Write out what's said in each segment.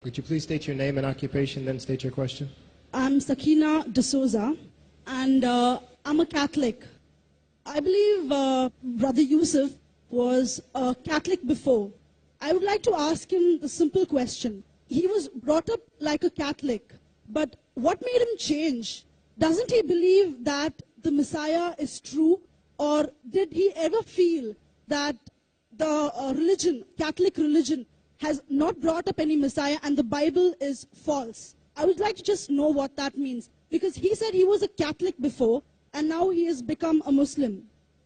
Would you please state your name and occupation, then state your question? I'm Sakina D'Souza, and I'm a Catholic. I believe Brother Yusuf was a Catholic before. I would like to ask him the simple question. He was brought up like a Catholic, but what made him change? Doesn't he believe that the Messiah is true, or did he ever feel that the religion, Catholic religion, has not brought up any Messiah and the Bible is false? I would like to just know what that means, because he said he was a Catholic before and now he has become a Muslim.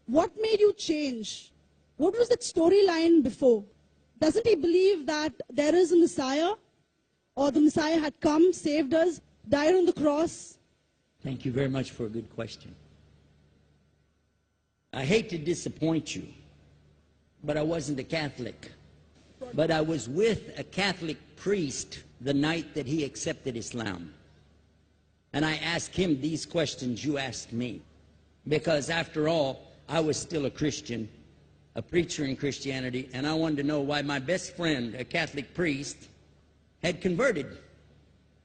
What made you change? What was that storyline before? Doesn't he believe that there is a Messiah, or the Messiah had come, saved us, died on the cross? Thank you very much for a good question. I hate to disappoint you, but I wasn't a Catholic. But I was with a Catholic priest the night that he accepted Islam. And I asked him these questions you asked me. Because after all, I was still a Christian, a preacher in Christianity, and I wanted to know why my best friend, a Catholic priest, had converted.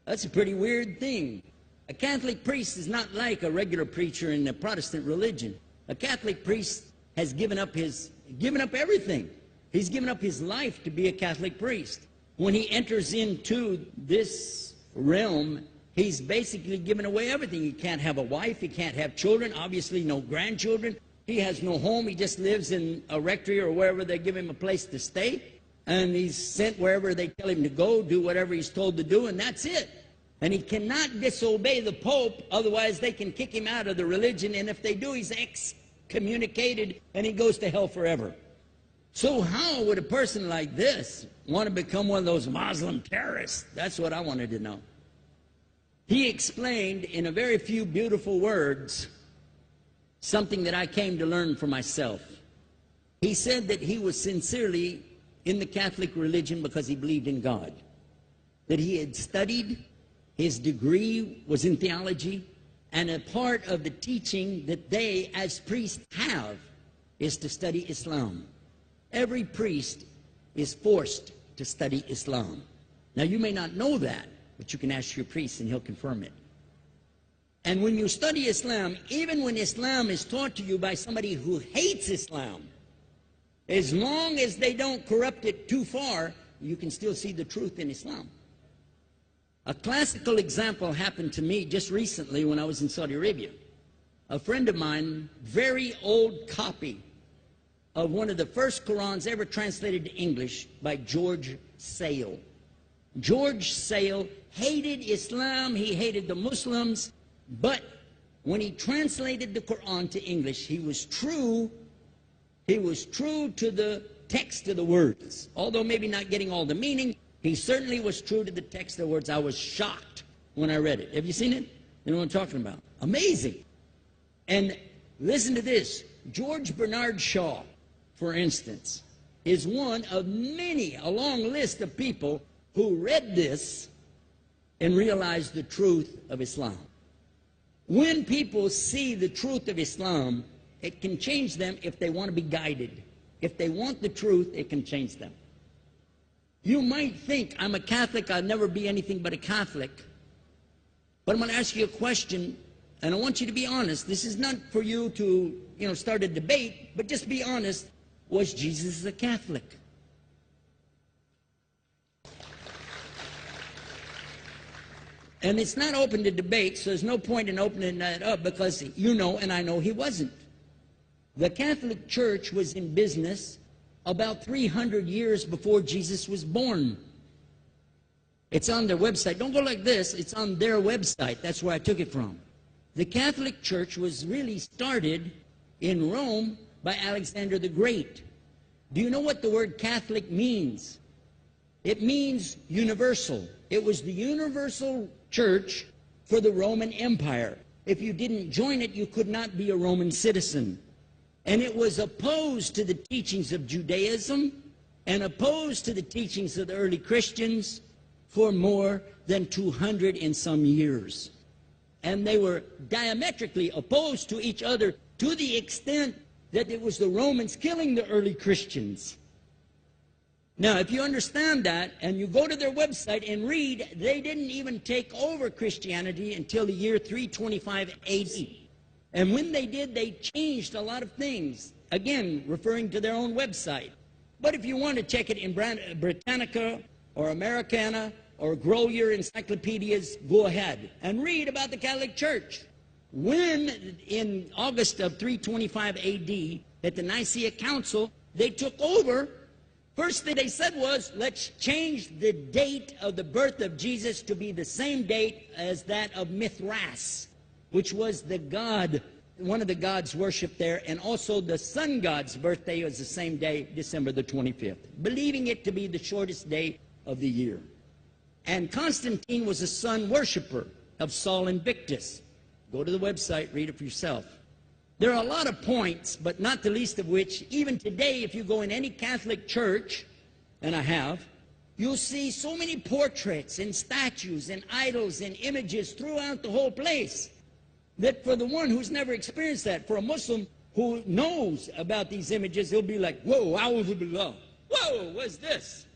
That's a pretty weird thing. A Catholic priest is not like a regular preacher in the Protestant religion. A Catholic priest has given up everything. He's given up his life to be a Catholic priest. When he enters into this realm, he's basically given away everything. He can't have a wife, he can't have children, obviously no grandchildren. He has no home, he just lives in a rectory or wherever they give him a place to stay. And he's sent wherever they tell him to go, do whatever he's told to do, and that's it. And he cannot disobey the Pope, otherwise they can kick him out of the religion, and if they do, he's excommunicated and he goes to hell forever. So how would a person like this want to become one of those Muslim terrorists? That's what I wanted to know. He explained in a very few beautiful words something that I came to learn for myself. He said that he was sincerely in the Catholic religion because he believed in God, that he had studied, his degree was in theology, and a part of the teaching that they as priests have is to study Islam. Every priest is forced to study Islam. Now you may not know that, but you can ask your priest and he'll confirm it. And when you study Islam, even when Islam is taught to you by somebody who hates Islam, as long as they don't corrupt it too far, you can still see the truth in Islam. A classical example happened to me just recently when I was in Saudi Arabia. A friend of mine, very old copy of one of the first Qurans ever translated to English by George Sale. George Sale hated Islam, he hated the Muslims, but when he translated the Quran to English, he was true to the text of the words. Although maybe not getting all the meaning, he certainly was true to the text of the words. I was shocked when I read it. Have you seen it? You know what I'm talking about? Amazing. And listen to this. George Bernard Shaw, for instance, is one of many, a long list of people who read this and realized the truth of Islam. When people see the truth of Islam, it can change them if they want to be guided. If they want the truth, it can change them. You might think, I'm a Catholic, I'll never be anything but a Catholic. But I'm going to ask you a question, and I want you to be honest. This is not for you to, start a debate, but just be honest. Was Jesus a Catholic? And it's not open to debate, so there's no point in opening that up, because you know and I know he wasn't. The Catholic Church was in business about 300 years before Jesus was born. It's on their website. Don't go like this. It's on their website. That's where I took it from. The Catholic Church was really started in Rome by Alexander the Great. Do you know what the word Catholic means? It means universal. It was the universal church for the Roman Empire. If you didn't join it, you could not be a Roman citizen. And it was opposed to the teachings of Judaism and opposed to the teachings of the early Christians for more than 200 and some years. And they were diametrically opposed to each other to the extent that it was the Romans killing the early Christians. Now, if you understand that, and you go to their website and read, they didn't even take over Christianity until the year 325 AD. And when they did, they changed a lot of things, again, referring to their own website. But if you want to check it in Britannica or Americana or grow your encyclopedias, go ahead and read about the Catholic Church. When, in August of 325 AD, at the Nicaea Council, they took over, first thing they said was, let's change the date of the birth of Jesus to be the same date as that of Mithras, which was the god, one of the gods worshipped there, and also the sun god's birthday was the same day, December the 25th, believing it to be the shortest day of the year. And Constantine was a sun worshiper of Sol Invictus. Go to the website, read it for yourself. There are a lot of points, but not the least of which, even today, if you go in any Catholic church, and I have, you'll see so many portraits and statues and idols and images throughout the whole place, that for the one who's never experienced that, for a Muslim who knows about these images, he'll be like, whoa, a'udhu billah. Whoa, what's this?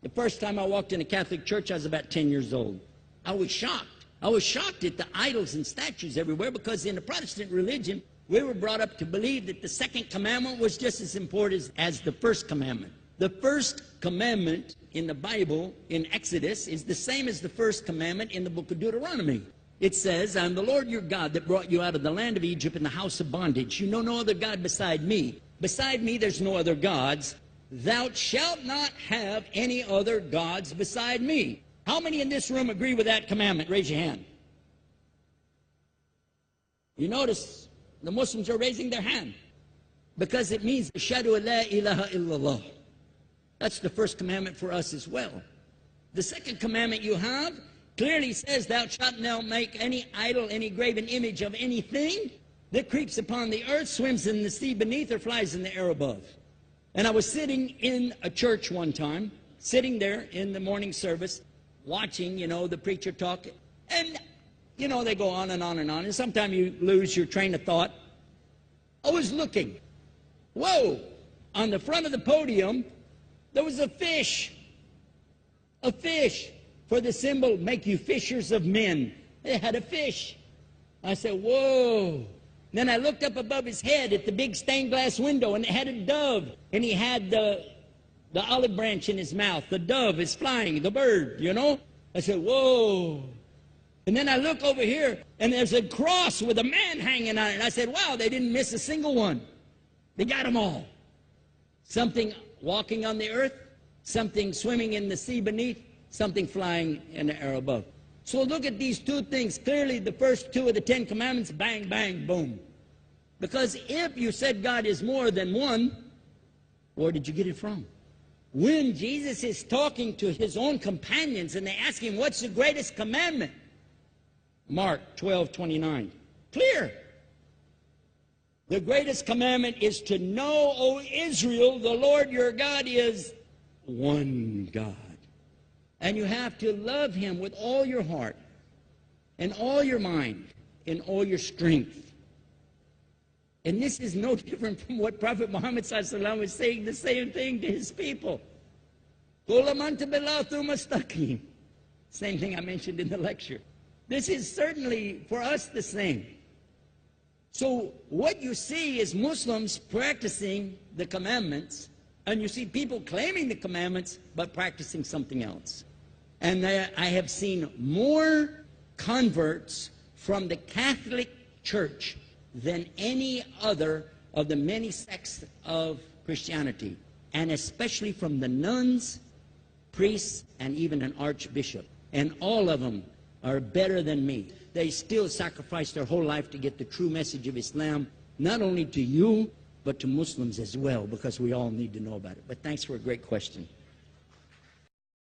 The first time I walked in a Catholic church, I was about 10 years old. I was shocked. I was shocked at the idols and statues everywhere, because in the Protestant religion, we were brought up to believe that the second commandment was just as important as the first commandment. The first commandment in the Bible, in Exodus, is the same as the first commandment in the book of Deuteronomy. It says, I am the Lord your God that brought you out of the land of Egypt in the house of bondage. You know no other God beside me. Beside me there's no other gods. Thou shalt not have any other gods beside me. How many in this room agree with that commandment? Raise your hand. You notice the Muslims are raising their hand, because it means Ashhadu la ilaha illallah. That's the first commandment for us as well. The second commandment you have clearly says, thou shalt not make any idol, any graven image of anything that creeps upon the earth, swims in the sea beneath, or flies in the air above. And I was sitting in a church one time, sitting there in the morning service, watching, the preacher talk, and, they go on and on and on, and sometimes you lose your train of thought. I was looking. Whoa! On the front of the podium, there was a fish. A fish. For the symbol, make you fishers of men. They had a fish. I said, whoa. Then I looked up above his head at the big stained glass window, and it had a dove, and he had the olive branch in his mouth. The dove is flying, the bird, I said, whoa. And then I look over here, and there's a cross with a man hanging on it. And I said, wow, they didn't miss a single one. They got them all. Something walking on the earth, something swimming in the sea beneath, something flying in the air above. So look at these two things. Clearly, the first two of the 10 commandments, bang, bang, boom. Because if you said God is more than one, where did you get it from? When Jesus is talking to his own companions and they ask him, what's the greatest commandment? Mark 12:29. Clear. The greatest commandment is to know, O Israel, the Lord your God is one God. And you have to love him with all your heart and all your mind and all your strength. And this is no different from what Prophet Muhammad ﷺ was saying, the same thing to his people. Same thing I mentioned in the lecture. This is certainly for us the same. So what you see is Muslims practicing the commandments, and you see people claiming the commandments but practicing something else. And I have seen more converts from the Catholic Church than any other of the many sects of Christianity, and especially from the nuns, priests, and even an archbishop. And all of them are better than me. They still sacrifice their whole life to get the true message of Islam, not only to you, but to Muslims as well, because we all need to know about it. But thanks for a great question.